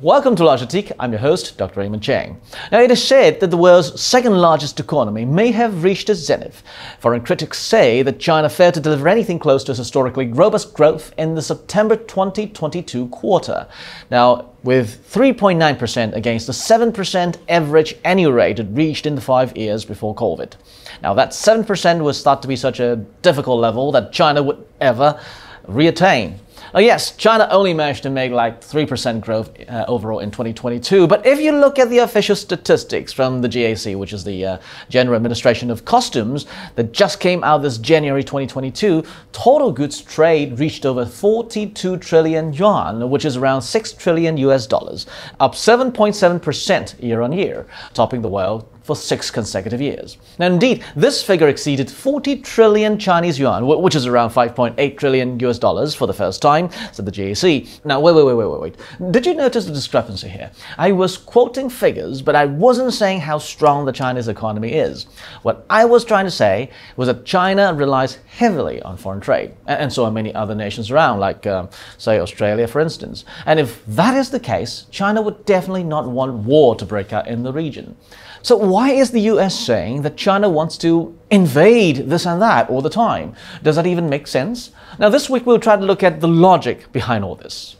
Welcome to Logitique. I'm your host, Dr. Raymond Chang. Now, it is said that the world's second largest economy may have reached its zenith. Foreign critics say that China failed to deliver anything close to its historically robust growth in the September 2022 quarter. Now, with 3.9% against the 7% average annual rate it reached in the 5 years before COVID. Now, that 7% was thought to be such a difficult level that China would ever reattain. Yes, China only managed to make like 3% growth overall in 2022, but if you look at the official statistics from the GAC, which is the General Administration of Customs, that just came out this January 2022, total goods trade reached over 42 trillion yuan, which is around $6 trillion, up 7.7% year on year, topping the world for 6 consecutive years. Now, indeed, this figure exceeded 40 trillion Chinese yuan, which is around $5.8 trillion for the first time, said the GAC. Now, wait. Did you notice the discrepancy here? I was quoting figures, but I wasn't saying how strong the Chinese economy is. What I was trying to say was that China relies heavily on foreign trade, and so are many other nations around, like, say, Australia, for instance. And if that is the case, China would definitely not want war to break out in the region. So why is the US saying that China wants to invade this and that all the time? Does that even make sense? Now, this week we'll try to look at the logic behind all this.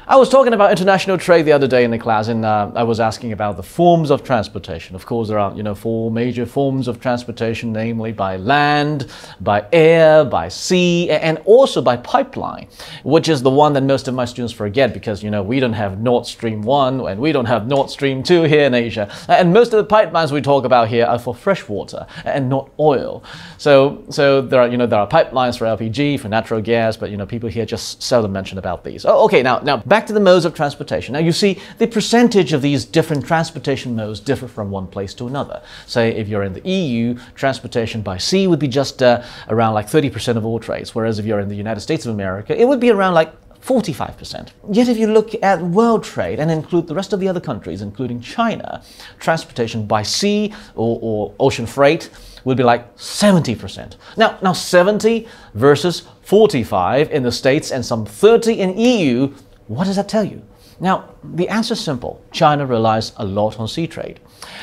I was talking about international trade the other day in the class, and I was asking about the forms of transportation. Of course, there are, 4 major forms of transportation, namely by land, by air, by sea, and also by pipeline, which is the one that most of my students forget because, we don't have Nord Stream 1 and we don't have Nord Stream 2 here in Asia. And most of the pipelines we talk about here are for fresh water and not oil. So there are, there are pipelines for LPG, for natural gas, but, people here just seldom mention about these. Oh, okay, now back to the modes of transportation. Now, you see, the percentage of these different transportation modes differ from one place to another. Say, if you're in the EU, transportation by sea would be just around like 30% of all trades, whereas if you're in the United States of America, it would be around like 45%. Yet if you look at world trade and include the rest of the other countries, including China, transportation by sea or ocean freight would be like 70%. Now 70 versus 45 in the States and some 30 in EU, what does that tell you? Now, the answer is simple. China relies a lot on sea trade.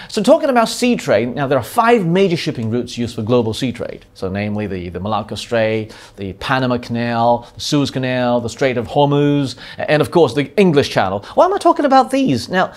So talking about sea trade, now there are 5 major shipping routes used for global sea trade. So namely the Malacca Strait, the Panama Canal, the Suez Canal, the Strait of Hormuz, and of course the English Channel. Why am I talking about these? Now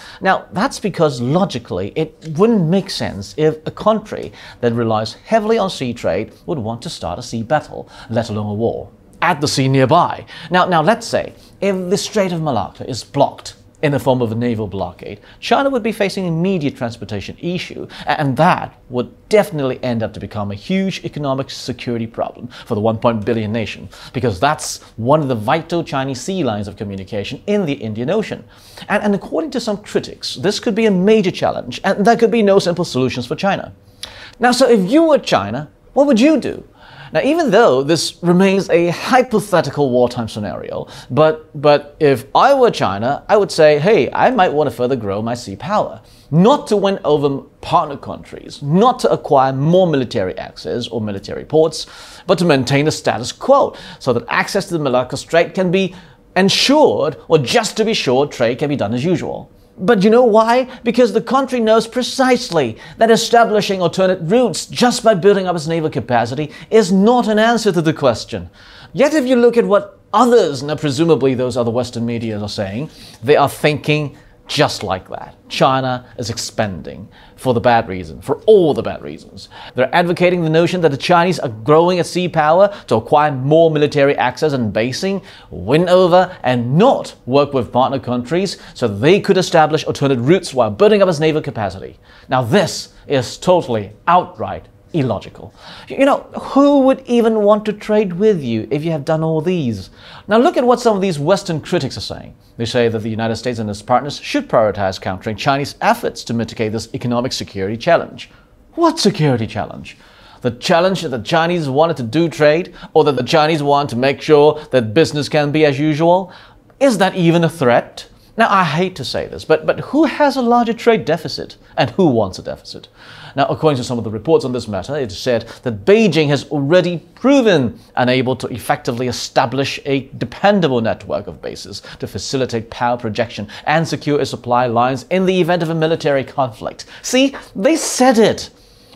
that's because logically it wouldn't make sense if a country that relies heavily on sea trade would want to start a sea battle, let alone a war at the sea nearby. Now let's say if the Strait of Malacca is blocked in the form of a naval blockade, China would be facing an immediate transportation issue, and that would definitely end up to become a huge economic security problem for the 1 billion nation, because that's one of the vital Chinese sea lines of communication in the Indian Ocean. And according to some critics, this could be a major challenge, and there could be no simple solutions for China. Now, so if you were China, what would you do? Now, even though this remains a hypothetical wartime scenario, but if I were China, I would say, hey, I might want to further grow my sea power. Not to win over partner countries, not to acquire more military access or military ports, but to maintain the status quo so that access to the Malacca Strait can be ensured, or just to be sure, trade can be done as usual. But you know why? Because the country knows precisely that establishing alternate routes just by building up its naval capacity is not an answer to the question. Yet if you look at what others, now presumably those other Western media are saying, they are thinking just like that. China is expanding for the bad reason, for all the bad reasons. They're advocating the notion that the Chinese are growing its sea power to acquire more military access and basing, win over, and not work with partner countries so they could establish alternate routes while building up its naval capacity. Now this is totally outright illogical. Who would even want to trade with you if you have done all these? Now look at what some of these Western critics are saying. They say that the United States and its partners should prioritize countering Chinese efforts to mitigate this economic security challenge. What security challenge? The challenge that the Chinese wanted to do trade, or that the Chinese want to make sure that business can be as usual? Is that even a threat? Now, I hate to say this, but who has a larger trade deficit and who wants a deficit? Now, according to some of the reports on this matter, it said that Beijing has already proven unable to effectively establish a dependable network of bases to facilitate power projection and secure its supply lines in the event of a military conflict. See, they said it.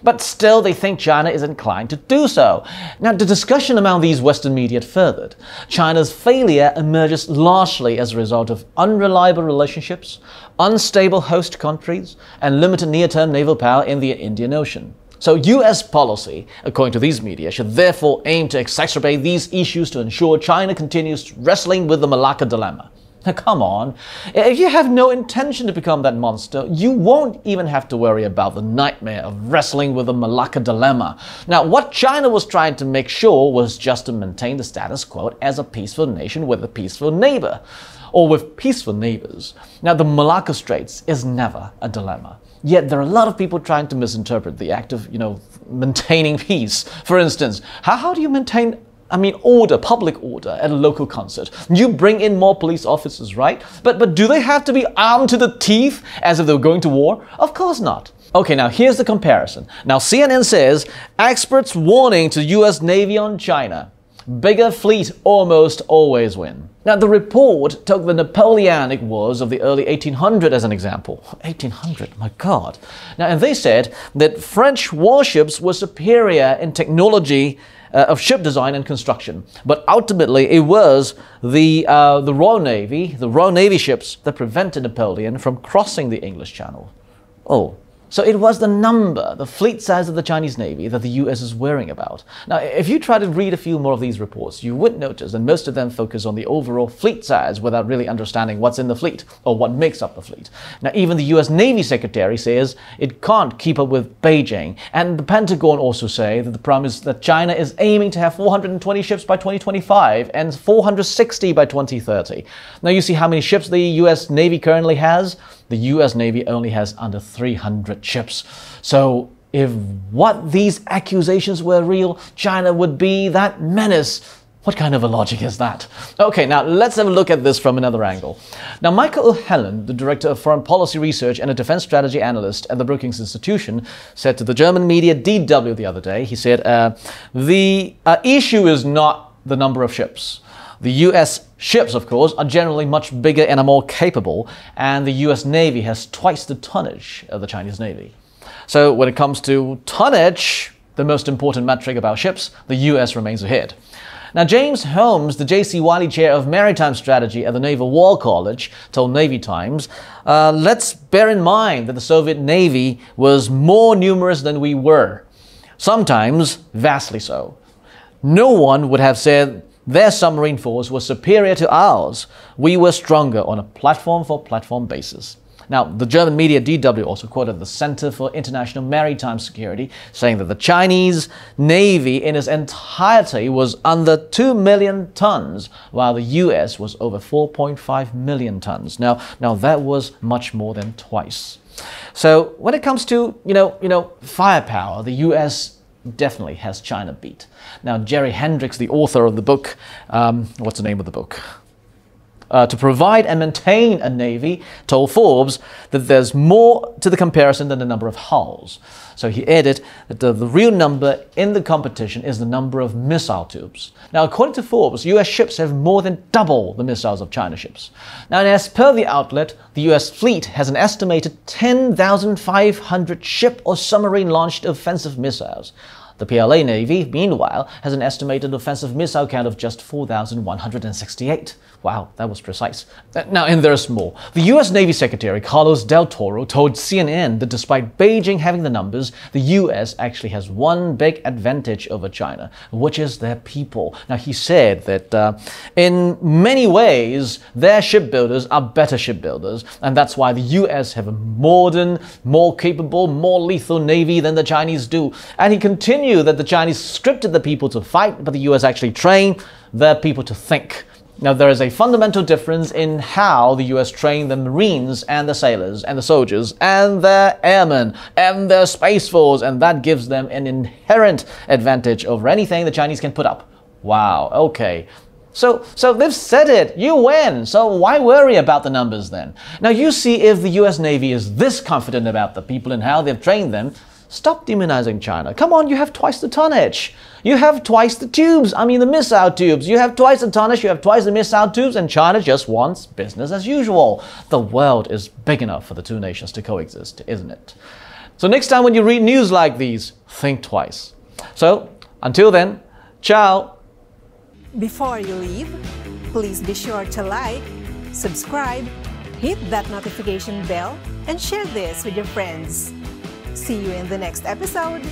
But still, they think China is inclined to do so. Now, the discussion among these Western media furthered. China's failure emerges largely as a result of unreliable relationships, unstable host countries, and limited near-term naval power in the Indian Ocean. So US policy, according to these media, should therefore aim to exacerbate these issues to ensure China continues wrestling with the Malacca dilemma. Now, come on. If you have no intention to become that monster, you won't even have to worry about the nightmare of wrestling with the Malacca dilemma. Now, what China was trying to make sure was just to maintain the status quo as a peaceful nation with a peaceful neighbor, or with peaceful neighbors. Now, the Malacca Straits is never a dilemma. Yet there are a lot of people trying to misinterpret the act of, maintaining peace. For instance, how do you maintain order, public order at a local concert? You bring in more police officers, right? But do they have to be armed to the teeth as if they were going to war? Of course not. Okay, now here's the comparison. Now CNN says, experts warning to US Navy on China. Bigger fleet almost always win. Now, the report took the Napoleonic Wars of the early 1800s as an example. 1800, my God. Now, and they said that French warships were superior in technology of ship design and construction. But ultimately, it was the Royal Navy ships that prevented Napoleon from crossing the English Channel. Oh. So it was the number, the fleet size of the Chinese Navy that the US is worrying about. Now, if you try to read a few more of these reports, you would notice that most of them focus on the overall fleet size without really understanding what's in the fleet or what makes up the fleet. Now, even the US Navy Secretary says it can't keep up with Beijing. And the Pentagon also say that the problem is that China is aiming to have 420 ships by 2025 and 460 by 2030. Now, you see how many ships the US Navy currently has? The US Navy only has under 300 ships. So if what these accusations were real, China would be that menace. What kind of a logic is that? Okay, now let's have a look at this from another angle. Now, Michael O'Hanlon, the director of foreign policy research and a defense strategy analyst at the Brookings Institution, said to the German media DW the other day, he said, the issue is not the number of ships. The US ships, of course, are generally much bigger and are more capable, and the US Navy has twice the tonnage of the Chinese Navy. So when it comes to tonnage, the most important metric about ships, the US remains ahead. Now, James Holmes, the J.C. Wiley Chair of Maritime Strategy at the Naval War College, told Navy Times, let's bear in mind that the Soviet Navy was more numerous than we were, sometimes vastly so. No one would have said their submarine force was superior to ours. We were stronger on a platform-for-platform basis. Now, the German media DW also quoted the Center for International Maritime Security, saying that the Chinese Navy in its entirety was under 2 million tons, while the US was over 4.5 million tons. Now that was much more than twice. So when it comes to, firepower, the US definitely has China beat. Now, Jerry Hendricks, the author of the book, what's the name of the book? To Provide and Maintain a Navy, told Forbes that there's more to the comparison than the number of hulls. So he added that the real number in the competition is the number of missile tubes. Now, according to Forbes, US ships have more than double the missiles of China ships. Now, and as per the outlet, the US fleet has an estimated 10,500 ship or submarine-launched offensive missiles. The PLA Navy, meanwhile, has an estimated offensive missile count of just 4,168. Wow, that was precise. Now, and there's more. The US Navy Secretary Carlos Del Toro told CNN that despite Beijing having the numbers, the US actually has one big advantage over China, which is their people. Now, he said that in many ways, their shipbuilders are better shipbuilders, and that's why the US have a modern, more capable, more lethal Navy than the Chinese do. And he continued that the Chinese scripted the people to fight, but the US actually trained their people to think. Now, there is a fundamental difference in how the US train the Marines and the sailors and the soldiers and their airmen and their Space Force, and that gives them an inherent advantage over anything the Chinese can put up. Wow, okay. So they've said it. You win. So why worry about the numbers then? Now, you see, if the US Navy is this confident about the people and how they've trained them, Stop demonizing China. Come on, you have twice the tonnage. You have twice the tubes. I mean, the missile tubes. You have twice the tonnage, you have twice the missile tubes, and China just wants business as usual. The world is big enough for the two nations to coexist, isn't it? So next time when you read news like these, think twice. So, until then, ciao. Before you leave, please be sure to like, subscribe, hit that notification bell, and share this with your friends. See you in the next episode.